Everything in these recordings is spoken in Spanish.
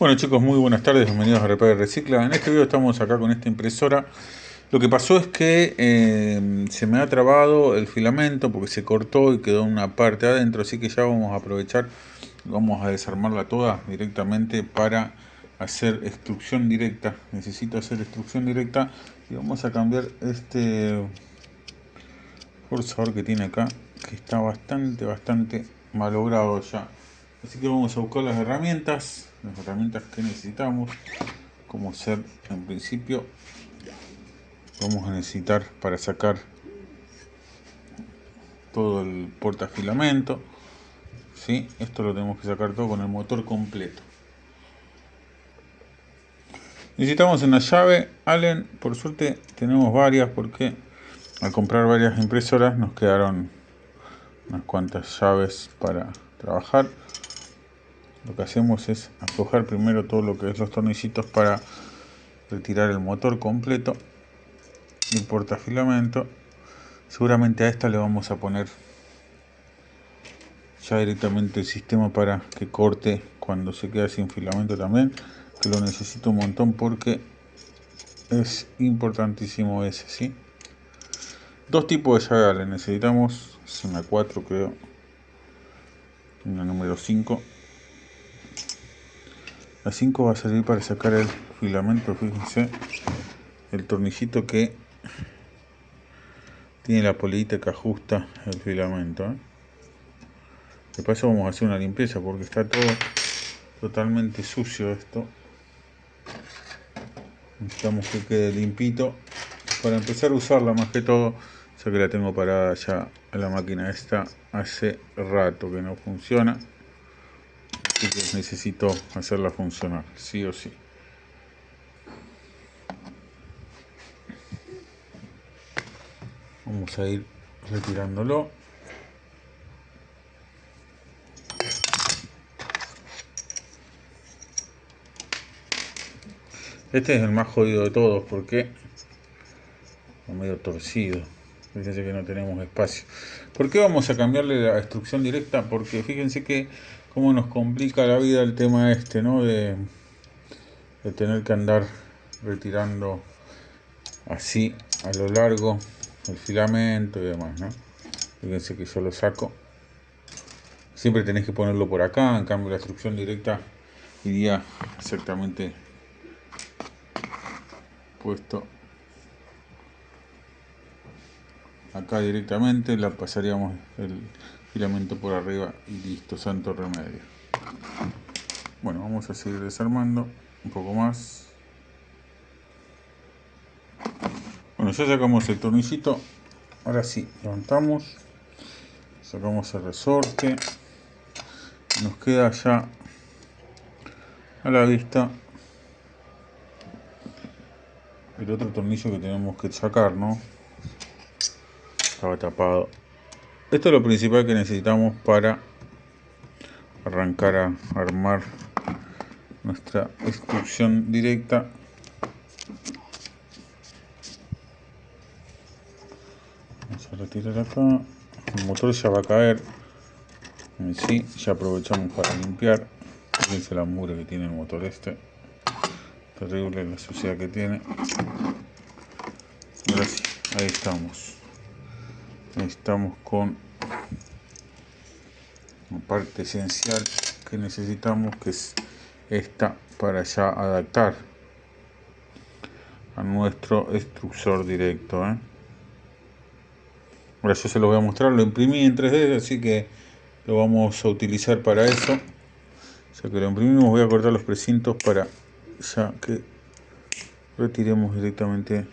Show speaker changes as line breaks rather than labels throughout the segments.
Bueno chicos, muy buenas tardes, bienvenidos a Repara y Recicla. En este video estamos acá con esta impresora. Lo que pasó es que se me ha trabado el filamento porque se cortó y quedó una parte adentro, así que ya vamos a aprovechar, vamos a desarmarla toda directamente para hacer extrusión directa. Necesito hacer extrusión directa y vamos a cambiar este forzador que tiene acá, que está bastante malogrado ya. Así que vamos a buscar las herramientas que necesitamos, como ser en principio. Vamos a necesitar para sacar todo el portafilamento, ¿sí? Esto lo tenemos que sacar todo con el motor completo. Necesitamos una llave Allen, por suerte tenemos varias porque al comprar varias impresoras nos quedaron unas cuantas llaves para trabajar. Lo que hacemos es aflojar primero todo lo que es los tornillitos para retirar el motor completo y el portafilamento. Seguramente a esta le vamos a poner ya directamente el sistema para que corte cuando se queda sin filamento también, que lo necesito un montón porque es importantísimo ese, ¿sí? Dos tipos de llave, necesitamos una 4 creo, una número 5. La 5 va a servir para sacar el filamento, fíjense, el tornillito que tiene la polillita que ajusta el filamento, ¿eh? De paso vamos a hacer una limpieza porque está todo totalmente sucio esto. Necesitamos que quede limpito para empezar a usarla, más que todo, ya que la tengo parada ya en la máquina esta hace rato que no funciona, así que necesito hacerla funcionar, sí o sí. Vamos a ir retirándolo. Este es el más jodido de todos porque está medio torcido. Fíjense que no tenemos espacio. ¿Por qué vamos a cambiarle la extrusión directa? Porque fíjense que cómo nos complica la vida el tema este, ¿no? De tener que andar retirando así a lo largo el filamento y demás, ¿no? Fíjense que yo lo saco. Siempre tenés que ponerlo por acá, en cambio la extrusión directa iría exactamente puesto acá directamente, la pasaríamos el filamento por arriba y listo, santo remedio. Bueno, vamos a seguir desarmando un poco más. Bueno, ya sacamos el tornillito. Ahora sí, levantamos, sacamos el resorte. Nos queda ya a la vista el otro tornillo que tenemos que sacar, ¿no? Estaba tapado. Esto es lo principal que necesitamos para arrancar a armar nuestra extrusión directa. Vamos a retirar acá. El motor ya va a caer. Sí, ya aprovechamos para limpiar. Fíjense la mugre que tiene el motor este. Terrible la suciedad que tiene. Ahora sí, ahí estamos. Estamos con una parte esencial que necesitamos, que es esta, para ya adaptar a nuestro extrusor directo, ¿eh? Ahora yo se lo voy a mostrar, lo imprimí en 3D, así que lo vamos a utilizar para eso. Ya que lo imprimimos, voy a cortar los precintos para ya que retiremos directamente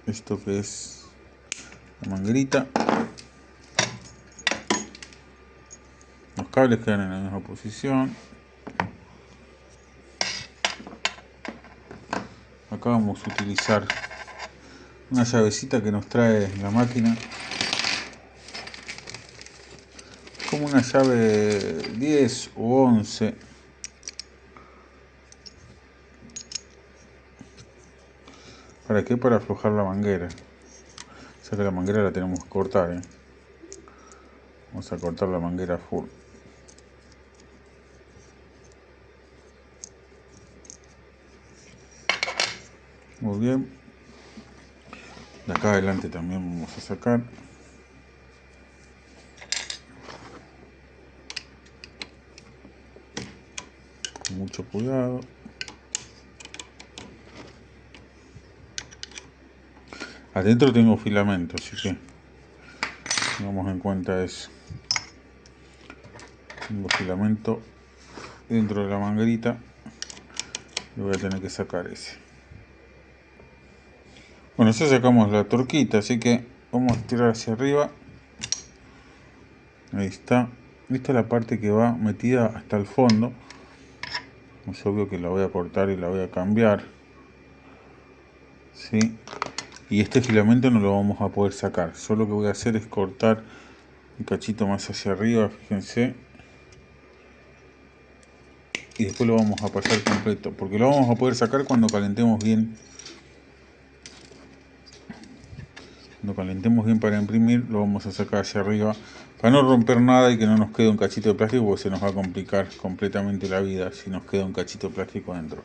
esto que es la manguerita. Los cables quedan en la misma posición. Acá vamos a utilizar una llavecita que nos trae la máquina, como una llave 10 o 11. ¿Para qué? Para aflojar la manguera. O sea que la manguera la tenemos que cortar, ¿eh? Vamos a cortar la manguera full. Muy bien. De acá adelante también vamos a sacar. Con mucho cuidado. Adentro tengo filamento, así que tengamos en cuenta eso. Tengo filamento dentro de la manguerita y voy a tener que sacar ese. Bueno, ya sacamos la torquita, así que vamos a estirar hacia arriba. Ahí está. Esta es la parte que va metida hasta el fondo. Es obvio que la voy a cortar y la voy a cambiar. ¿Sí? Y este filamento no lo vamos a poder sacar. Solo lo que voy a hacer es cortar un cachito más hacia arriba, fíjense. Y después lo vamos a pasar completo. Porque lo vamos a poder sacar cuando calentemos bien. Cuando calentemos bien para imprimir, lo vamos a sacar hacia arriba. Para no romper nada y que no nos quede un cachito de plástico, porque se nos va a complicar completamente la vida si nos queda un cachito de plástico dentro.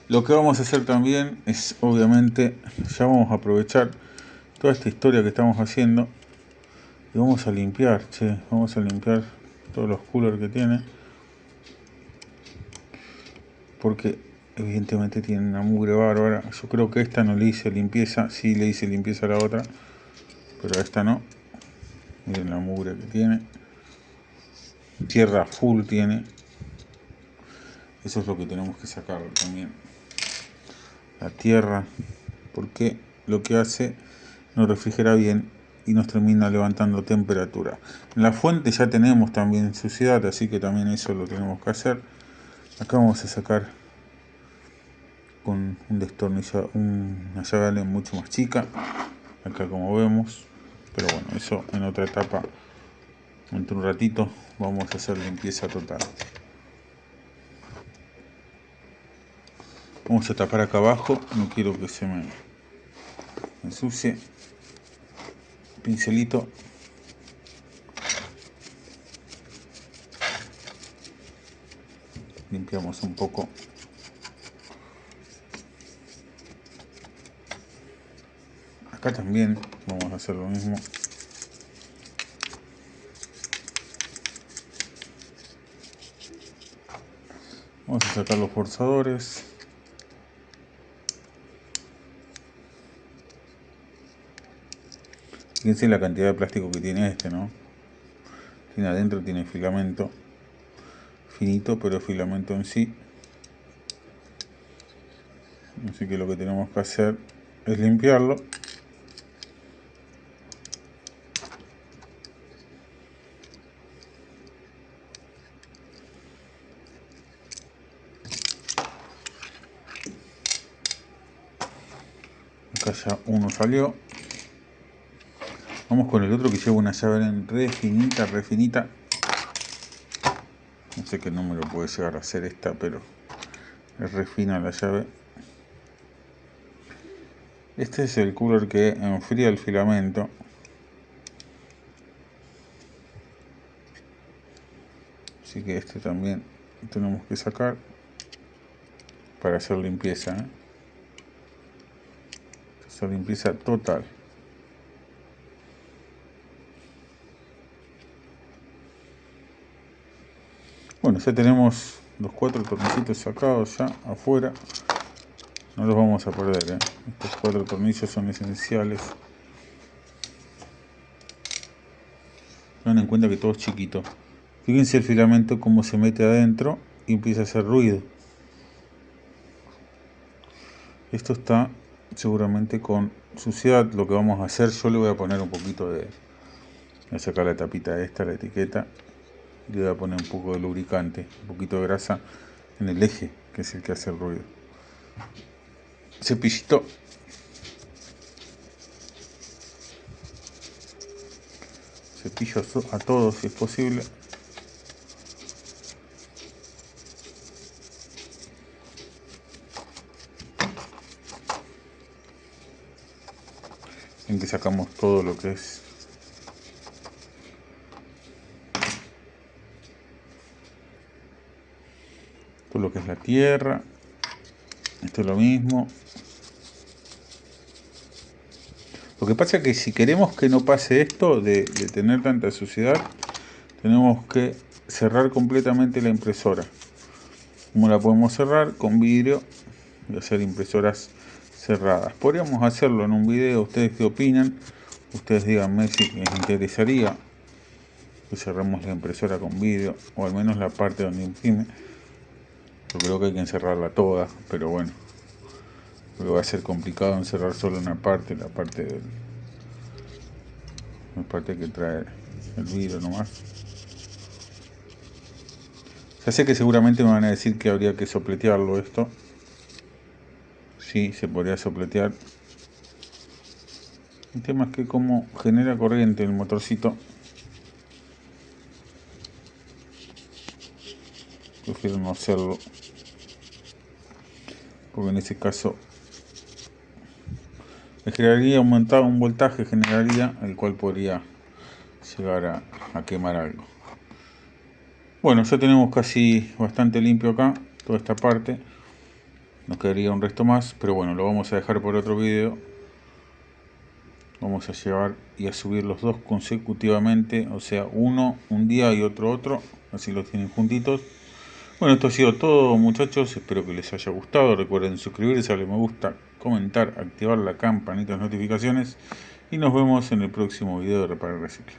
Lo que vamos a hacer también es, obviamente, ya vamos a aprovechar toda esta historia que estamos haciendo y vamos a limpiar, vamos a limpiar todos los coolers que tiene, porque evidentemente tiene una mugre bárbara. Yo creo que esta no le hice limpieza, sí le hice limpieza a la otra, pero a esta no. Miren la mugre que tiene, tierra full tiene. Eso es lo que tenemos que sacar también, la tierra, porque lo que hace nos refrigera bien y nos termina levantando temperatura. En la fuente ya tenemos también suciedad, así que también eso lo tenemos que hacer. Acá vamos a sacar con un destornillador, una llave Allen mucho más chica, acá como vemos, pero bueno, eso en otra etapa. Entre un ratito vamos a hacer limpieza total. Vamos a tapar acá abajo, no quiero que se me ensucie. Pincelito. Limpiamos un poco. Acá también vamos a hacer lo mismo. Vamos a sacar los forzadores. Fíjense la cantidad de plástico que tiene este, ¿no? Tiene adentro, tiene filamento. Finito, pero filamento en sí. Así que lo que tenemos que hacer es limpiarlo. Acá ya uno salió. Vamos con el otro que lleva una llave re finita, re finita. No sé qué número puede llegar a ser esta, pero es re fina la llave. Este es el cooler que enfría el filamento. Así que este también tenemos que sacar para hacer limpieza, Hacer limpieza total. Bueno, ya tenemos los 4 tornillitos sacados ya afuera. No los vamos a perder, Estos 4 tornillos son esenciales. Tengan en cuenta que todo es chiquito. Fíjense el filamento cómo se mete adentro y empieza a hacer ruido. Esto está seguramente con suciedad. Lo que vamos a hacer, yo le voy a poner un poquito de... Voy a sacar la tapita esta, la etiqueta. Le voy a poner un poco de lubricante, un poquito de grasa en el eje, que es el que hace el ruido. Cepillito. Cepillo a todos si es posible. En que sacamos todo lo que es la tierra. Esto es lo mismo. Lo que pasa es que si queremos que no pase esto de tener tanta suciedad, tenemos que cerrar completamente la impresora. ¿Cómo la podemos cerrar? Con vidrio y hacer impresoras cerradas. Podríamos hacerlo en un video. ¿Ustedes qué opinan? Ustedes díganme si les interesaría que cerremos la impresora con vidrio, o al menos la parte donde imprime. Yo creo que hay que encerrarla toda, pero bueno, porque va a ser complicado encerrar solo una parte, la parte que trae el vidrio nomás. Ya sé que seguramente me van a decir que habría que sopletearlo esto. Sí, se podría sopletear. El tema es que como genera corriente el motorcito, prefiero no hacerlo, porque en ese caso le generaría un voltaje, generaría, el cual podría llegar a quemar algo. Bueno, ya tenemos casi bastante limpio acá, toda esta parte. Nos quedaría un resto más, pero bueno, lo vamos a dejar por otro video. Vamos a llevar y a subir los dos consecutivamente, o sea, uno un día y otro, así los tienen juntitos. Bueno, esto ha sido todo, muchachos, espero que les haya gustado. Recuerden suscribirse, darle me gusta, comentar, activar la campanita de notificaciones y nos vemos en el próximo video de Repara y Recicla.